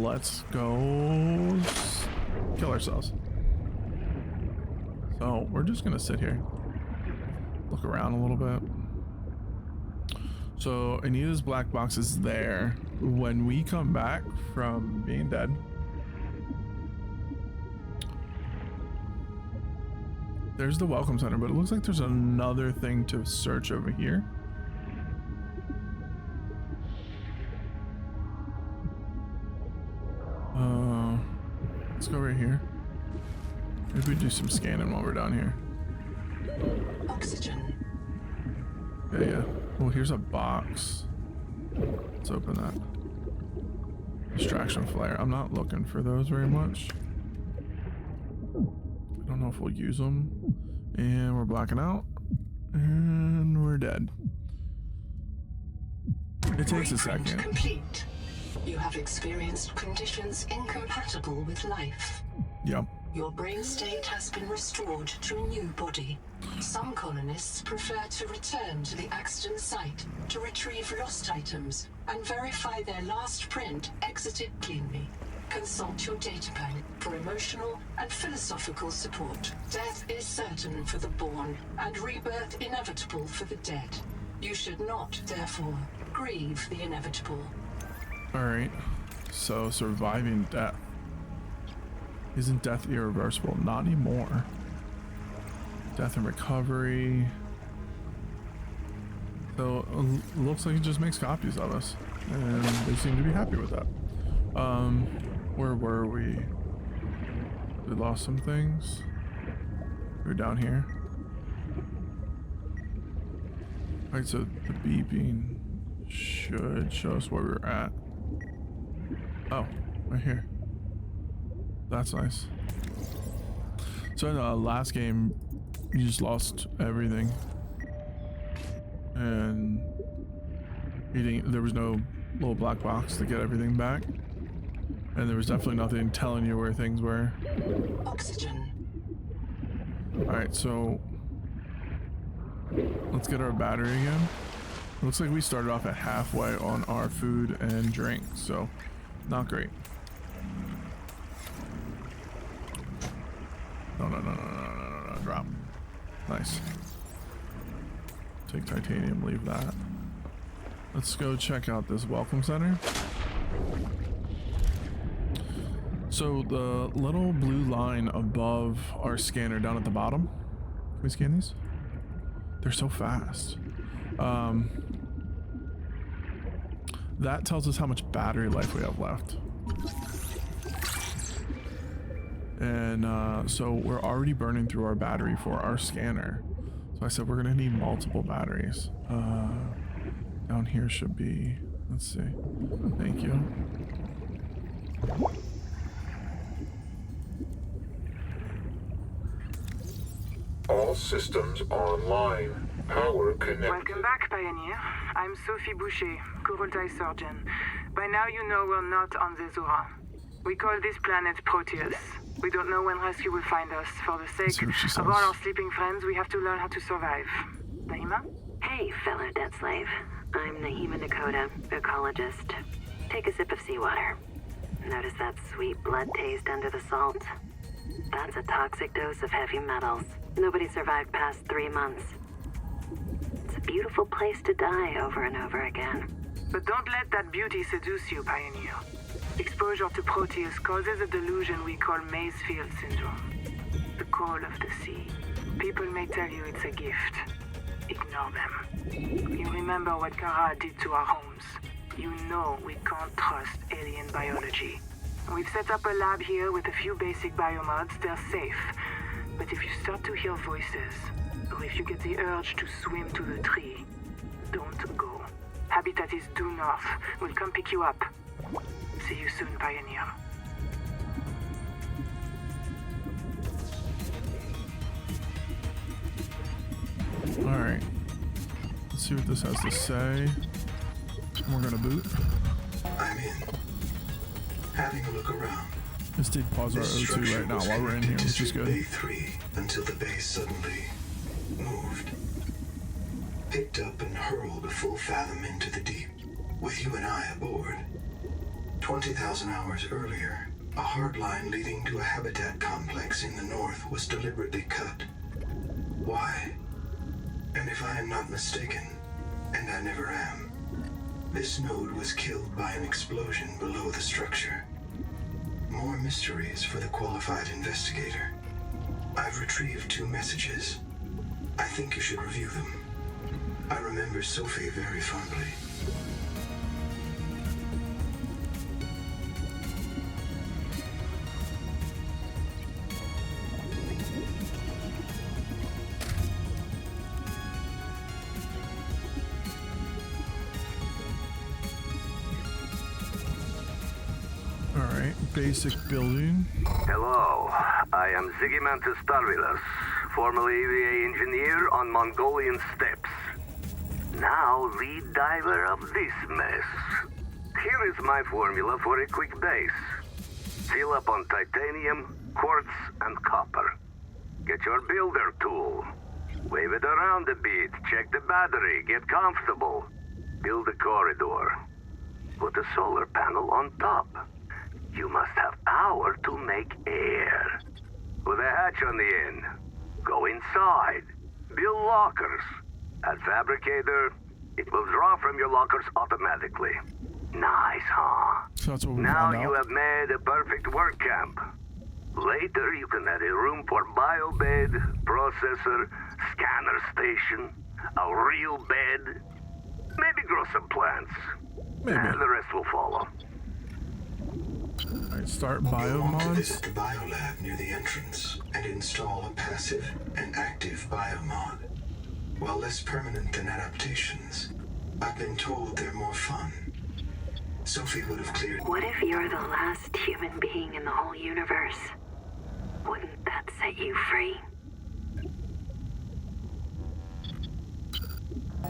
let's go kill ourselves. So we're just gonna sit here, look around a little bit. So Anita's black box is there. When we come back from being dead, there's the welcome center, but it looks like there's another thing to search over here. Let's go right here. Maybe we do some scanning while we're down here. Oxygen. Yeah. Well, here's a box. Let's open that. Distraction flare. I'm not looking for those very much. I don't know if we'll use them. And we're blacking out. And we're dead. It takes a second. Complete. You have experienced conditions incompatible with life. Yep. Your brain state has been restored to a new body. Some colonists prefer to return to the accident site to retrieve lost items and verify their last print exited cleanly. Consult your data bank for emotional and philosophical support. Death is certain for the born and rebirth inevitable for the dead. You should not, therefore, grieve the inevitable. Alright, so surviving death. Isn't death irreversible? Not anymore. Death and recovery. So it looks like it just makes copies of us. And they seem to be happy with that. Where were we? We lost some things. We're down here. Alright, so the beeping should show us where we're at. Oh, right here. That's nice. So in the last game, you just lost everything. And there was no little black box to get everything back. And there was definitely nothing telling you where things were. Oxygen. Alright, so let's get our battery again. It looks like we started off at halfway on our food and drink, so not great. No, drop. Nice. Take titanium, leave that. Let's go check out this welcome center. So the little blue line above our scanner down at the bottom, can we scan these? They're so fast. That tells us how much battery life we have left. And so we're already burning through our battery for our scanner. So I said we're gonna need multiple batteries. Down here should be, let's see. Thank you. All systems online. Power connected. Welcome back, Pioneer. I'm Sophie Boucher, Kurultai surgeon. By now you know we're not on the Zora. We call this planet Proteus. We don't know when rescue will find us. For the sake of all our sleeping friends, we have to learn how to survive. Naima? Hey, fellow dead slave. I'm Naima Dakota, ecologist. Take a sip of seawater. Notice that sweet blood taste under the salt? That's a toxic dose of heavy metals. Nobody survived past 3 months. It's a beautiful place to die over and over again. But don't let that beauty seduce you, Pioneer. Exposure to Proteus causes a delusion we call Mazefield syndrome. The call of the sea. People may tell you it's a gift. Ignore them. You remember what Kara did to our homes. You know we can't trust alien biology. We've set up a lab here with a few basic biomods. They're safe. But if you start to hear voices, or if you get the urge to swim to the tree, don't go. Habitat is due north. We'll come pick you up. See you soon, Pioneer. Alright. Let's see what this has to say. We're gonna boot. I'm in. Having a look around. Let's take pause our O2 right now while we're in here, which is good. Bay 3 until the base suddenly moved. Picked up and hurled a full fathom into the deep, with you and I aboard. 20,000 hours earlier, a hard line leading to a habitat complex in the north was deliberately cut. Why? And if I am not mistaken, and I never am, this node was killed by an explosion below the structure. More mysteries for the qualified investigator. I've retrieved 2 messages. I think you should review them. I remember Sophie very fondly. Alright, basic building. Hello, I am Zigimantus Tarvilas, formerly EVA engineer on Mongolian steppes. Now lead diver of this mess. Here is my formula for a quick base. Fill up on titanium, quartz, and copper. Get your builder tool. Wave it around a bit, check the battery, get comfortable. Build a corridor. Put a solar panel on top. You must have power to make air. With a hatch on the end. Go inside. Build lockers. At Fabricator, it will draw from your lockers automatically. Nice, huh? So that's what we Now found you out. have made a perfect work camp. Later, you can add a room for biobed, processor, scanner station, a real bed, maybe grow some plants. Maybe. And the rest will follow. Alright, start You'll want to biomods. visit the biolab near the entrance and install a passive and active biomod. While less permanent than adaptations, I've been told they're more fun. Sophie would have cleared. What if you're the last human being in the whole universe? Wouldn't that set you free?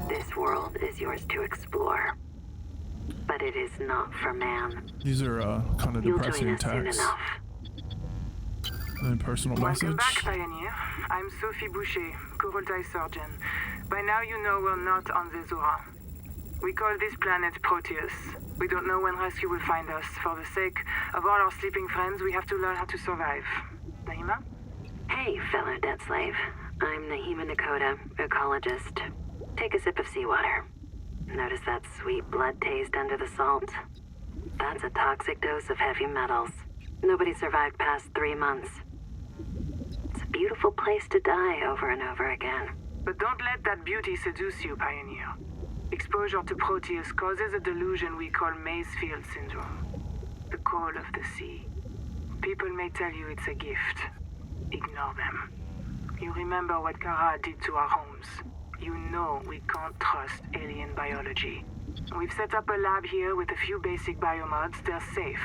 This world is yours to explore, but it is not for man. These are kind of You'll join depressing us soon texts. enough. And then personal Welcome message. back, Pioneer. I'm Sophie Boucher, Kurultai surgeon. By now you know we're not on the Zora. We call this planet Proteus. We don't know when rescue will find us. For the sake of all our sleeping friends, we have to learn how to survive. Naima? Hey, fellow debt slave. I'm Nahima Nakota, ecologist. Take a sip of seawater. Notice that sweet blood taste under the salt? That's a toxic dose of heavy metals. Nobody survived past 3 months. It's a beautiful place to die over and over again. But don't let that beauty seduce you, Pioneer. Exposure to Proteus causes a delusion we call Maysfield syndrome. The call of the sea. People may tell you it's a gift. Ignore them. You remember what Kara did to our homes. You know we can't trust alien biology. We've set up a lab here with a few basic biomods. They're safe.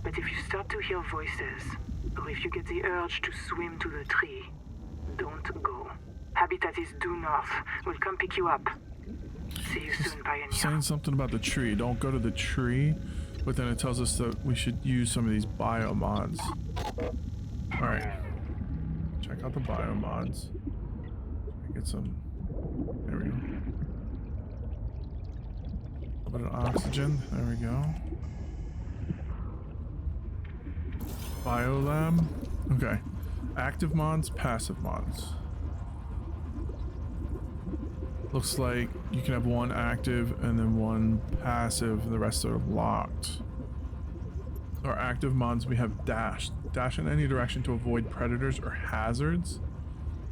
But if you start to hear voices, or if you get the urge to swim to the tree, don't go. Habitat is due north. We'll come pick you up. See you soon, Pioneer. Saying something about the tree. Don't go to the tree, but then it tells us that we should use some of these biomods. Alright. Check out the biomods. Get some. There we go. A bit of oxygen. There we go. Biolab. Okay. Active mods, passive mods. Looks like you can have one active and then one passive, and the rest are locked. Our active mods, we have dash. Dash in any direction to avoid predators or hazards.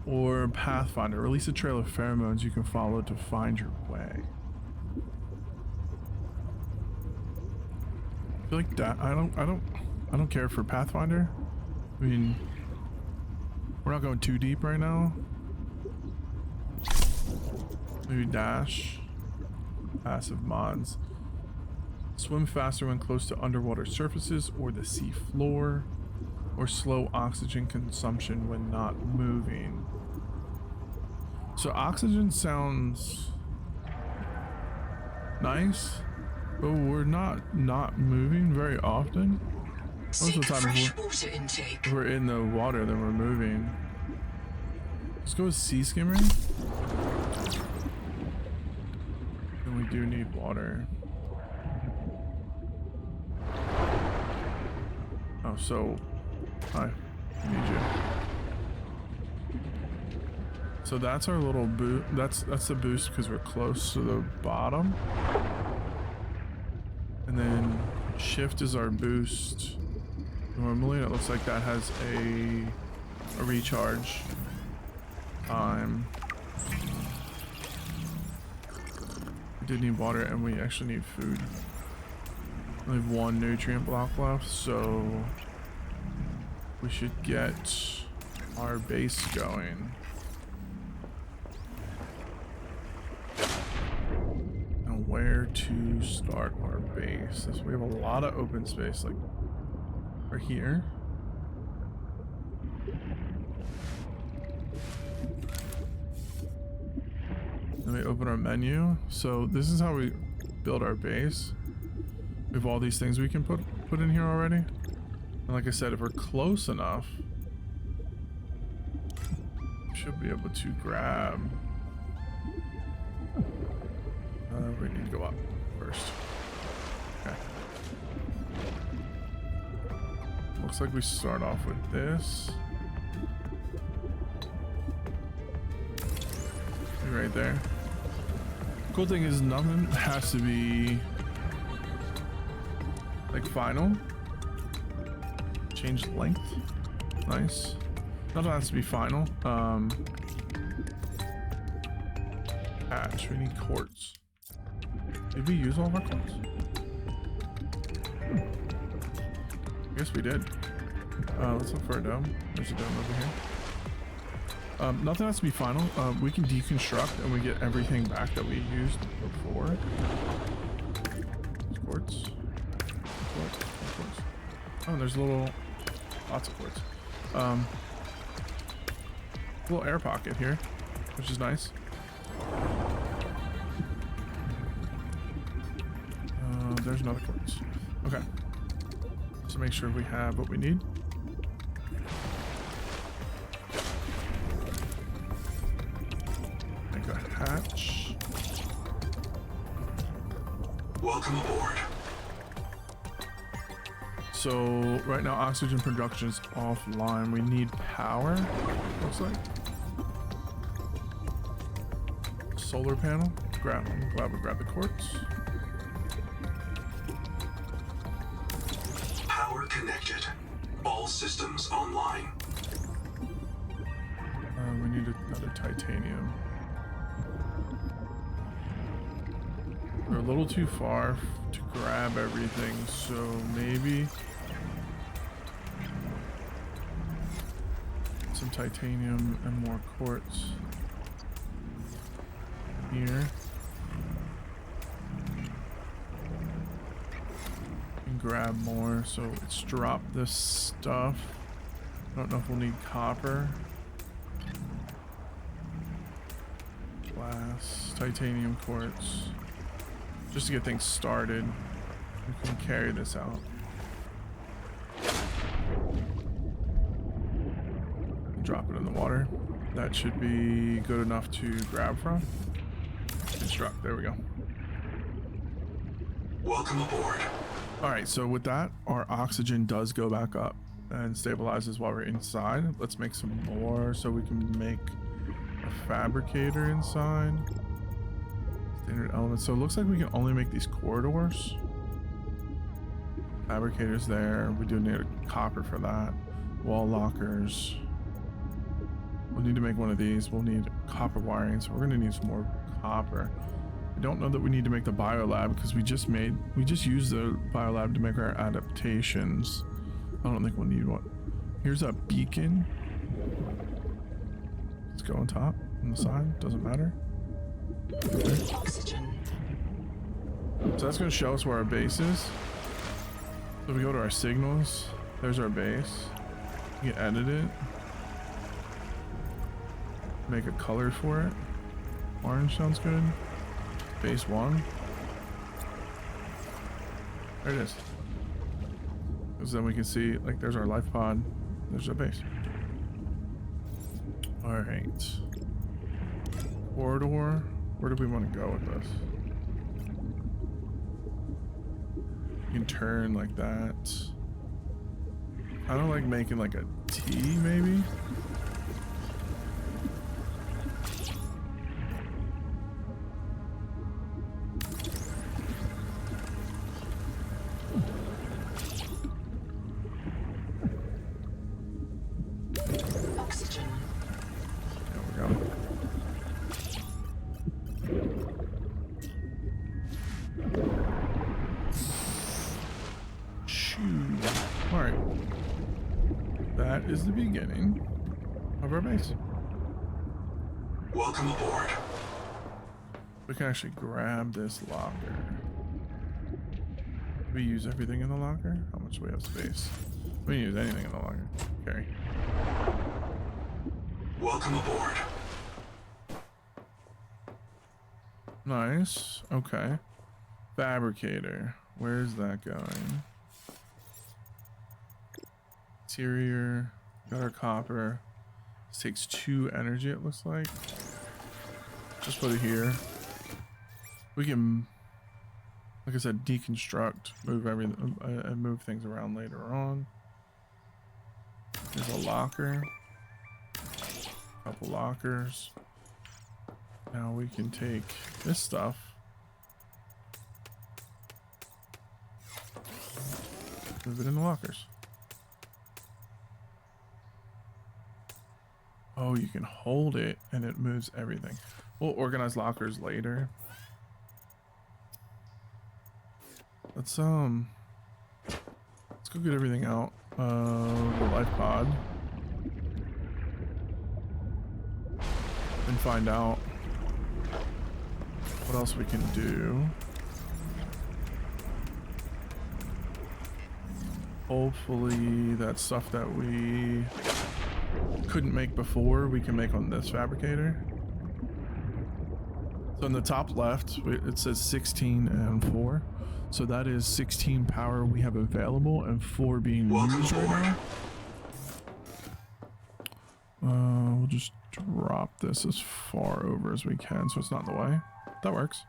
Or Pathfinder. Release a trail of pheromones you can follow to find your way. I feel like that I don't care for Pathfinder. I mean, we're not going too deep right now. Maybe dash. Passive mods. Swim faster when close to underwater surfaces or the sea floor. Or slow oxygen consumption when not moving. So oxygen sounds nice, but we're not moving very often. Most of Seek the time fresh water intake. if we're in the water, then we're moving. Let's go with sea skimming. And we do need water. Oh, so hi, I need you. So that's our little boost. That's the boost because we're close to the bottom. And then shift is our boost. Normally, it looks like that has a recharge time. We did need water, and we actually need food. We have one nutrient block left, so we should get our base going. And where to start our base? We have a lot of open space, like right here. Let me open our menu. So this is how we build our base. We have all these things we can put in here already. And like I said, if we're close enough, we should be able to grab. We need to go up first. Okay. Looks like we start off with this. Right there. Cool thing is nothing has to be like final. Change length. Nice. Nothing has to be final. Hatch. We need quartz. Did we use all of our quartz? I guess we did. Let's look for a dome. There's a dome over here. Nothing has to be final. We can deconstruct and we get everything back that we used before. Quartz. Quartz. Oh, there's lots of quartz. Little air pocket here, which is nice. There's another quartz. Okay. So make sure we have what we need. Make a hatch. Welcome aboard. So right now oxygen production is offline. We need power, looks like. Solar panel. I'm glad we grabbed the quartz. Power connected. All systems online. We need another titanium. We're a little too far to grab everything, so maybe some titanium and more quartz here. And grab more, so let's drop this stuff. I don't know if we'll need copper. Glass, titanium, quartz. Just to get things started. We can carry this out. Drop it in the water. That should be good enough to grab from. Construct, there we go. Welcome aboard. Alright, so with that, our oxygen does go back up and stabilizes while we're inside. Let's make some more so we can make a fabricator inside. Standard elements. So it looks like we can only make these corridors. Fabricators there. We do need a copper for that. Wall lockers. We'll need to make one of these. We'll need copper wiring, so we're going to need some more copper. I don't know that we need to make the biolab because we just used the biolab to make our adaptations. I don't think we'll need one. Here's a beacon. Let's go on top, on the side, doesn't matter. Oxygen. So that's going to show us where our base is. So if we go to our signals, there's our base. You can edit it. Make a color for it. Orange sounds good. Base 1. There it is. Because then we can see, like, there's our life pod. There's our base. Alright. Corridor. Where do we want to go with this? You can turn like that. I don't like making like a tea, maybe. Oxygen. There we go. Shoo. All right. That is the beginning of our base. Welcome aboard. We can actually grab this locker. We use everything in the locker? How much do we have space? We can use anything in the locker. Carry. Welcome aboard. Nice. Okay. Fabricator. Where's that going? Interior. Got our copper. This takes 2 energy, it looks like. Just put it here. We can, like I said, deconstruct, move everything, and move things around later on. There's a locker. Couple lockers. Now we can take this stuff. Move it in the lockers. Oh, you can hold it and it moves everything. We'll organize lockers later. Let's go get everything out. The life pod. And find out what else we can do. Hopefully that stuff that we couldn't make before, we can make on this fabricator. So in the top left, it says 16 and 4. So that is 16 power we have available and 4 being used right now. We'll just drop this as far over as we can so it's not in the way. That works.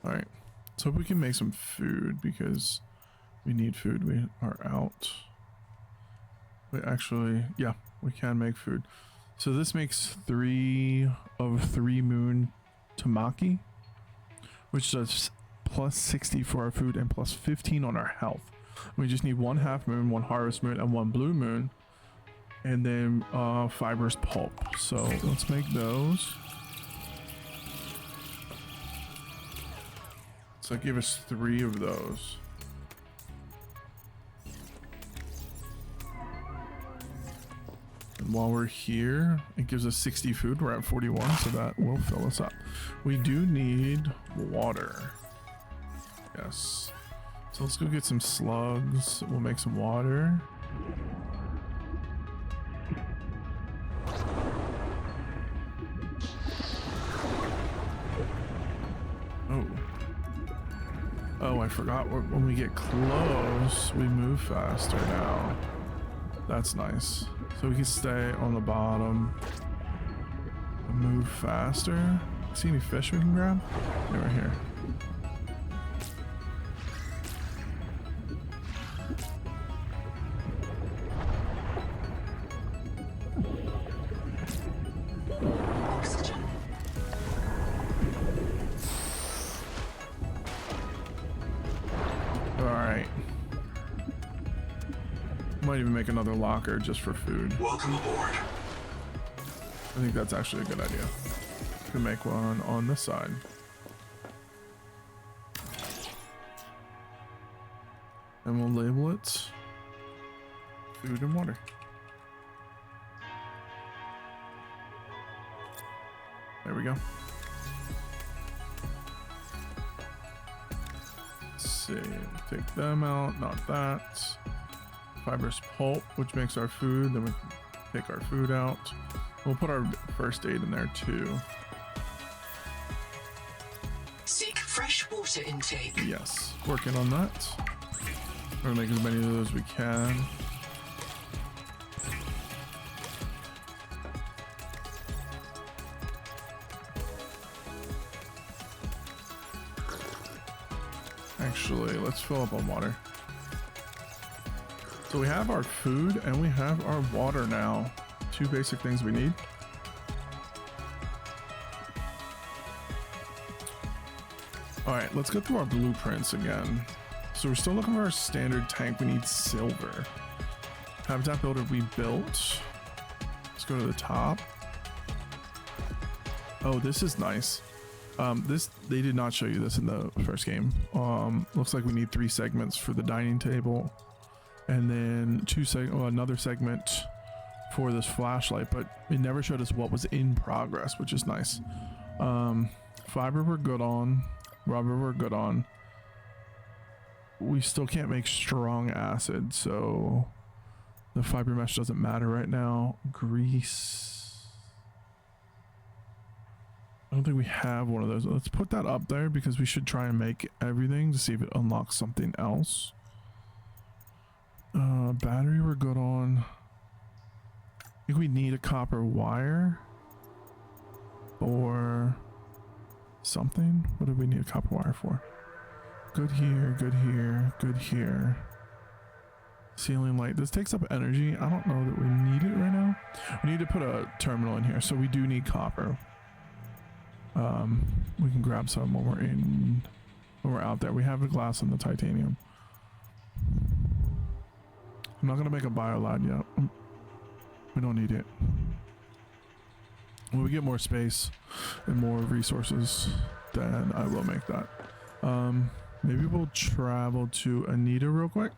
All right, let's hope we can make some food because we need food. We are out. Wait, actually, yeah, we can make food. So this makes 3 of 3 moon tamaki, which does plus 60 for our food and plus 15 on our health. We just need 1 half moon, 1 harvest moon, and 1 blue moon, and then fibrous pulp. So let's make those. So give us 3 of those. And while we're here, it gives us 60 food. We're at 41, so that will fill us up. We do need water. Yes. So let's go get some slugs. We'll make some water. Oh. Oh, I forgot when we get close, we move faster now. That's nice. So we can stay on the bottom and move faster. See any fish we can grab? Yeah, right here. Oxygen. All right. Might even make another locker just for food. Welcome aboard. I think that's actually a good idea. We can make one on this side. And we'll label it food and water. There we go. Let's see, take them out, not that. Fibrous pulp, which makes our food, then we can take our food out. We'll put our first aid in there too. Seek fresh water intake. Yes, working on that. We're gonna make as many of those as we can. Actually, let's fill up on water. So we have our food and we have our water now. Two basic things we need. All right, let's go through our blueprints again. So we're still looking for our standard tank. We need silver. Habitat builder we built. Let's go to the top. Oh, this is nice. They did not show you this in the first game. Looks like we need 3 segments for the dining table, and then another segment for this flashlight, but it never showed us what was in progress, which is nice. Fiber we're good on. Rubber we're good on. We still can't make strong acid, so the fiber mesh doesn't matter right now. Grease. I don't think we have one of those. Let's put that up there because we should try and make everything to see if it unlocks something else. Battery we're good on. I think we need a copper wire or something. What do we need a copper wire for? Good here, good here, good here. Ceiling light. This takes up energy. I don't know that we need it right now. We need to put a terminal in here, so we do need copper. We can grab some when we're out there. We have the glass and the titanium. I'm not gonna make a biolad yet. We don't need it. When we get more space and more resources, then I will make that. Maybe we'll travel to Anita real quick.